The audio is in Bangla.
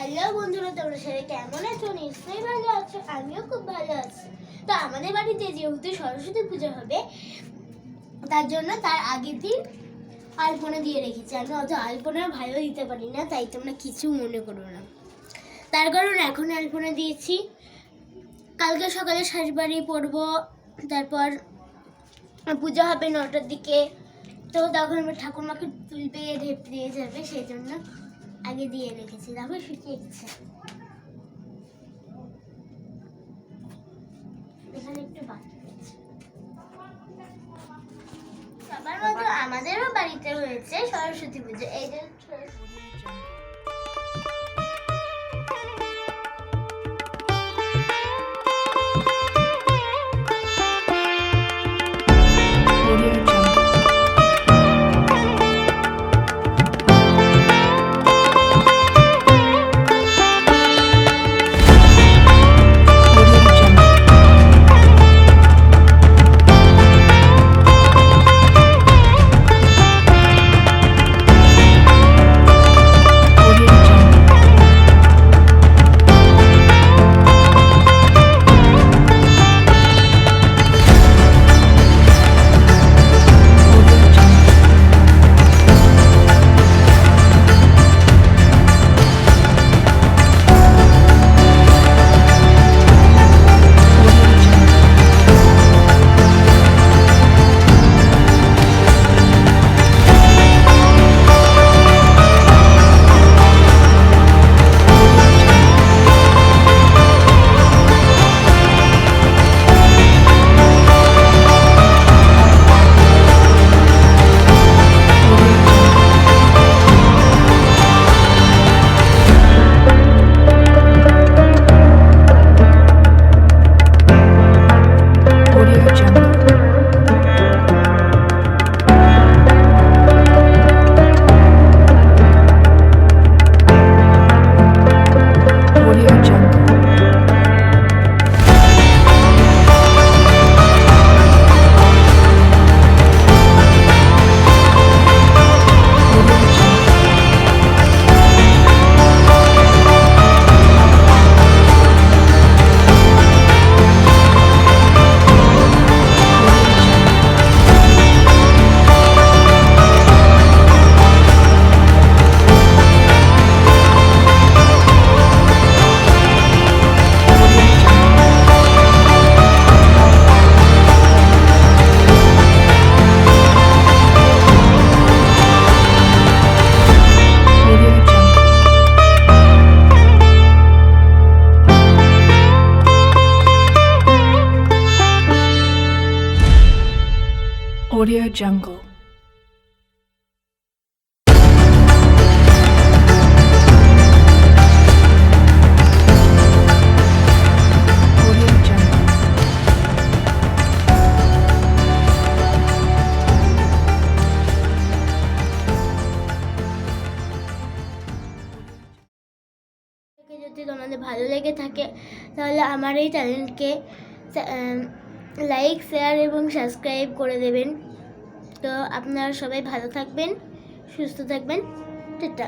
হ্যালো বন্ধুরা, তোমরা সবাই কেমন আছো? নিশ্চয়ই ভালো আছো, আমিও খুব ভালো আছি। তো আমাদের বাড়িতে যেহেতু সরস্বতী পুজো হবে, তার জন্য তার আগের দিন আলপনা দিয়ে রেখেছি। আমি অত আলপনা ভালো দিতে পারি না, তাই তোমরা কিছু মনে করো না। তার কারণ এখন আলপনা দিয়েছি, কালকে সকালে শাড়ি পরবো, তারপর পুজো হবে 9টার দিকে। তো তখন আমার ঠাকুরমাকে তুলবে, ঢেপ দিয়ে যাবে, সেই জন্য আগে দিয়ে রেখেছি। তারপর শুকিয়ে গেছে, এখানে একটু বাকি আছে। সবার মতো আমাদেরও বাড়িতে হয়েছে সরস্বতী পুজো। এই যে Audio Jungle. যদি তোমাদের ভালো লেগে থাকে তাহলে আমার এই চ্যানেলকে লাইক, শেয়ার এবং সাবস্ক্রাইব করে দেবেন। তো আপনারা সবাই ভালো থাকবেন, সুস্থ থাকবেন। টাটা।